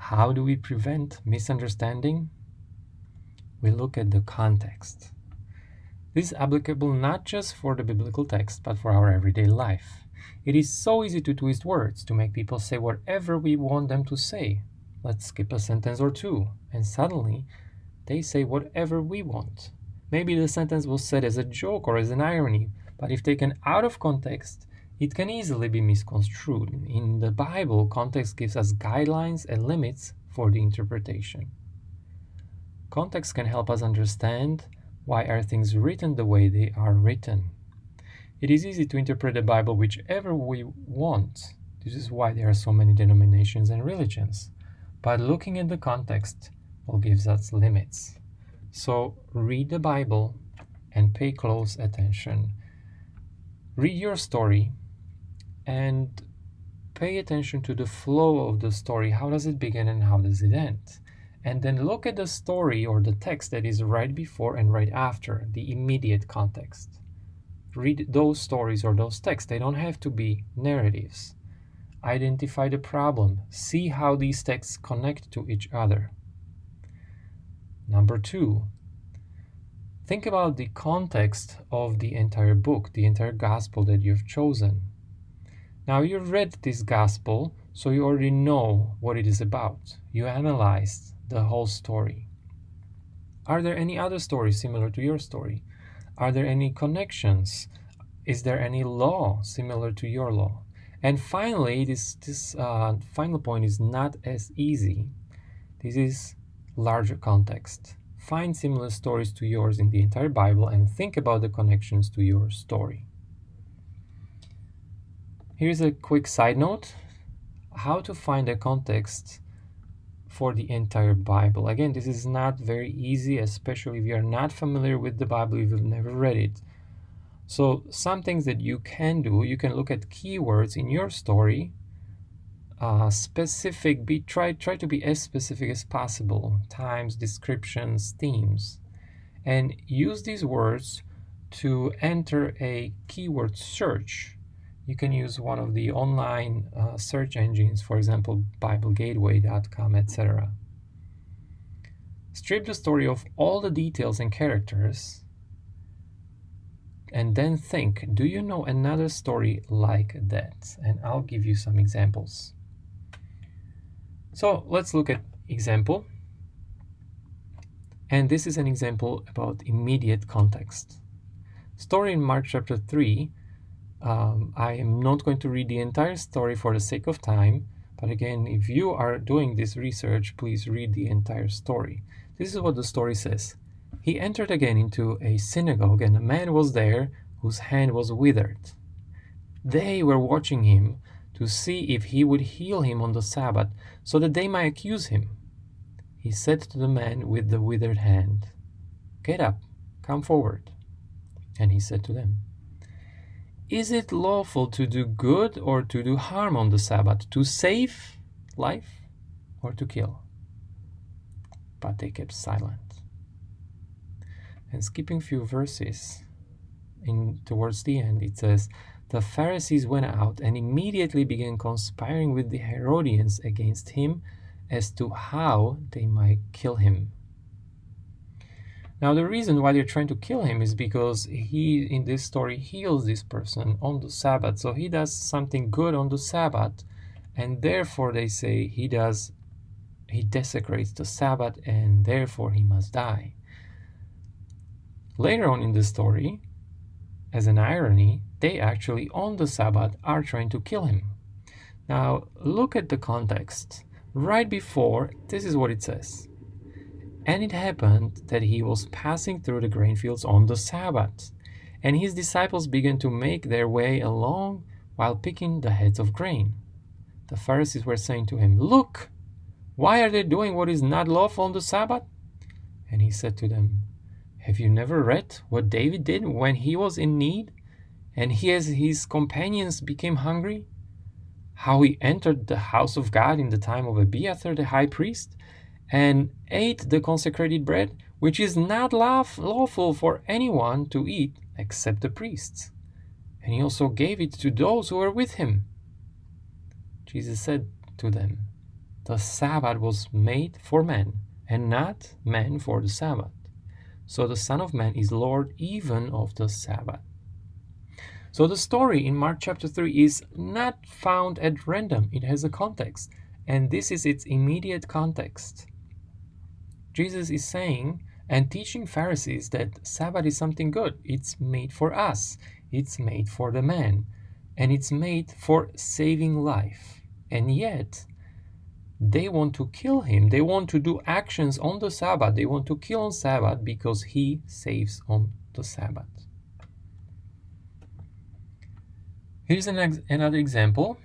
How do we prevent misunderstanding? We look at the context. This is applicable not just for the biblical text, but for our everyday life. It is so easy to twist words, to make people say whatever we want them to say. Let's skip a sentence or two, and suddenly they say whatever we want. Maybe the sentence was said as a joke or as an irony, but if taken out of context, it can easily be misconstrued. In the Bible, context gives us guidelines and limits for the interpretation. Context can help us understand why are things written the way they are written. It is easy to interpret the Bible whichever we want. This is why there are so many denominations and religions. But looking at the context will give us limits. So read the Bible and pay close attention. Read your story and pay attention to the flow of the story. How does it begin and how does it end? And then look at the story or the text that is right before and right after, the immediate context. Read those stories or those texts. They don't have to be narratives. Identify the problem. See how these texts connect to each other. Number 2, think about the context of the entire book, the entire gospel that you've chosen. Now, you've read this gospel, so you already know what it is about. You analyzed the whole story. Are there any other stories similar to your story? Are there any connections? Is there any law similar to your law? And finally, this final point is not as easy. This is larger context. Find similar stories to yours in the entire Bible and think about the connections to your story. Here's a quick side note: how to find a context for the entire Bible. Again, this is not very easy, especially if you're not familiar with the Bible, if you've never read it. So some things that you can do, you can look at keywords in your story, try to be as specific as possible, times, descriptions, themes, and use these words to enter a keyword search. You can use one of the online search engines, for example, BibleGateway.com, etc. Strip the story of all the details and characters, and then think, do you know another story like that? And I'll give you some examples. So let's look at example. And this is an example about immediate context. Story in Mark chapter 3. I am not going to read the entire story for the sake of time, but again, if you are doing this research, please read the entire story. This is what the story says. He entered again into a synagogue, and a man was there whose hand was withered. They were watching him to see if he would heal him on the Sabbath, so that they might accuse him. He said to the man with the withered hand, "Get up, come forward." And he said to them, "Is it lawful to do good or to do harm on the Sabbath, to save life or to kill?" But they kept silent. And skipping few verses towards the end, it says, "The Pharisees went out and immediately began conspiring with the Herodians against him as to how they might kill him." Now, the reason why they're trying to kill him is because he, in this story, heals this person on the Sabbath. So he does something good on the Sabbath, and therefore they say he desecrates the Sabbath, and therefore he must die. Later on in the story, as an irony, they actually, on the Sabbath, are trying to kill him. Now, look at the context. Right before, this is what it says. "And it happened that he was passing through the grain fields on the Sabbath, and his disciples began to make their way along while picking the heads of grain. The Pharisees were saying to him, 'Look, why are they doing what is not lawful on the Sabbath?' And he said to them, 'Have you never read what David did when he was in need, and his companions became hungry? How he entered the house of God in the time of Abiathar the high priest, and ate the consecrated bread, which is not lawful for anyone to eat except the priests. And he also gave it to those who were with him.' Jesus said to them, the Sabbath was made for man, and not man for the Sabbath. So the Son of Man is Lord even of the Sabbath. So the story in Mark chapter 3 is not found at random. It has a context, and this is its immediate context. Jesus is saying and teaching Pharisees that Sabbath is something good. It's made for us. It's made for the man. And it's made for saving life. And yet, they want to kill him. They want to do actions on the Sabbath. They want to kill on Sabbath because he saves on the Sabbath. Here's another example.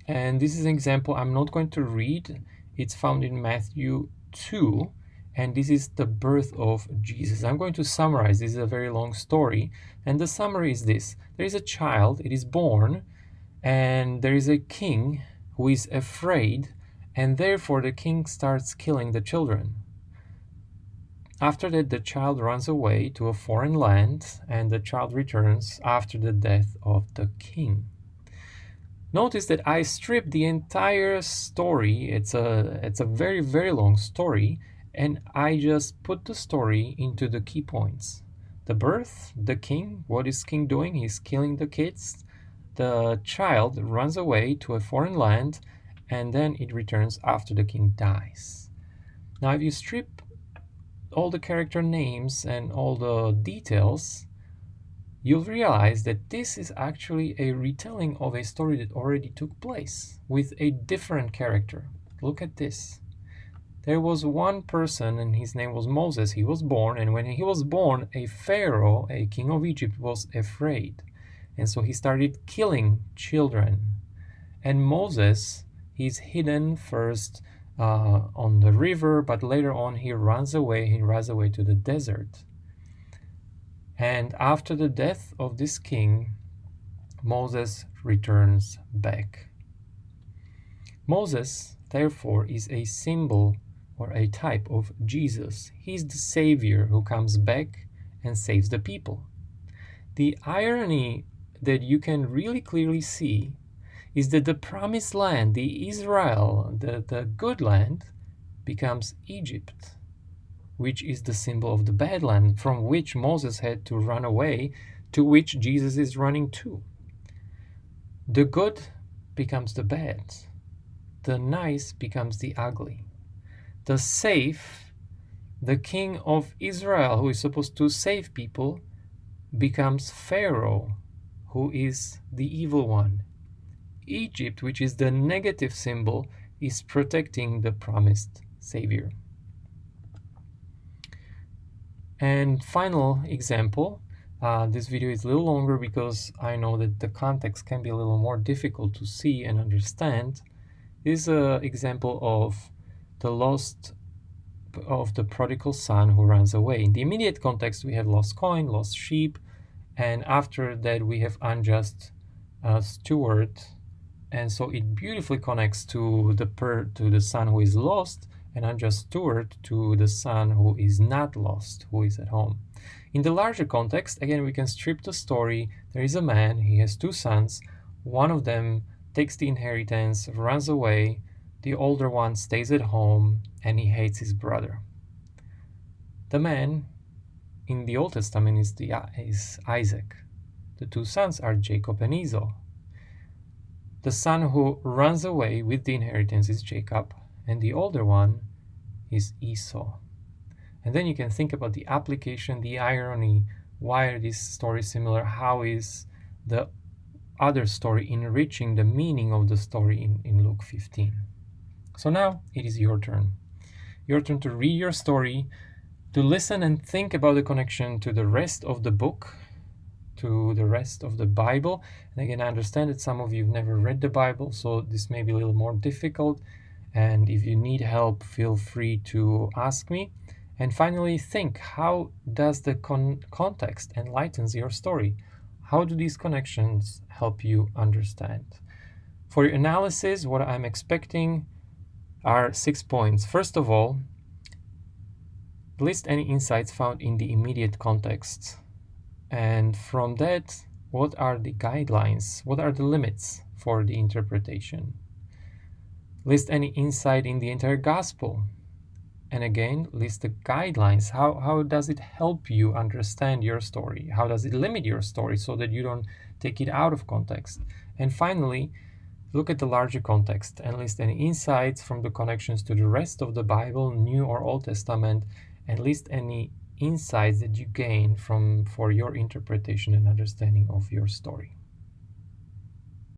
And this is an example I'm not going to read. It's found in Matthew 2. And this is the birth of Jesus. I'm going to summarize. This is a very long story. And the summary is this. There is a child. It is born. And there is a king who is afraid. And therefore the king starts killing the children. After that, the child runs away to a foreign land, and the child returns after the death of the king. Notice that I stripped the entire story. It's a very, very long story, and I just put the story into the key points. The birth, the king, what is king doing? He's killing the kids. The child runs away to a foreign land, and then it returns after the king dies. Now, if you strip all the character names and all the details, you'll realize that this is actually a retelling of a story that already took place with a different character. Look at this. There was one person, and his name was Moses. He was born, and when he was born, a Pharaoh, a king of Egypt, was afraid. And so he started killing children. And Moses, he's hidden first on the river, but later on he runs away to the desert. And after the death of this king, Moses returns back. Moses, therefore, is a symbol or a type of Jesus. He's the savior who comes back and saves the people. The irony that you can really clearly see is that the promised land, the Israel, the good land, becomes Egypt, which is the symbol of the bad land from which Moses had to run away, to which Jesus is running to. The good becomes the bad. The nice becomes the ugly. The safe, the king of Israel, who is supposed to save people, becomes Pharaoh, who is the evil one. Egypt, which is the negative symbol, is protecting the promised Savior. And final example, this video is a little longer because I know that the context can be a little more difficult to see and understand. This is an example of the prodigal son who runs away. In the immediate context, we have lost coin, lost sheep, and after that we have unjust steward. And so it beautifully connects to the son who is lost, and unjust steward to the son who is not lost, who is at home. In the larger context, again, we can strip the story. There is a man, he has two sons. One of them takes the inheritance, runs away. The older one stays at home, and he hates his brother. The man in the Old Testament is Isaac. The two sons are Jacob and Esau. The son who runs away with the inheritance is Jacob, and the older one is Esau. And then you can think about the application, the irony, why are these stories similar? How is the other story enriching the meaning of the story in Luke 15? So now it is your turn. Your turn to read your story, to listen and think about the connection to the rest of the book, to the rest of the Bible. And again, I understand that some of you have never read the Bible, so this may be a little more difficult. And if you need help, feel free to ask me. And finally, think, how does the context enlightens your story? How do these connections help you understand? For your analysis, what I'm expecting are 6 points. First of all, list any insights found in the immediate context. And from that, what are the guidelines? What are the limits for the interpretation? List any insight in the entire gospel. And again, list the guidelines. How does it help you understand your story? How does it limit your story so that you don't take it out of context? And finally, look at the larger context and list any insights from the connections to the rest of the Bible, New or Old Testament, and list any insights that you gain for your interpretation and understanding of your story.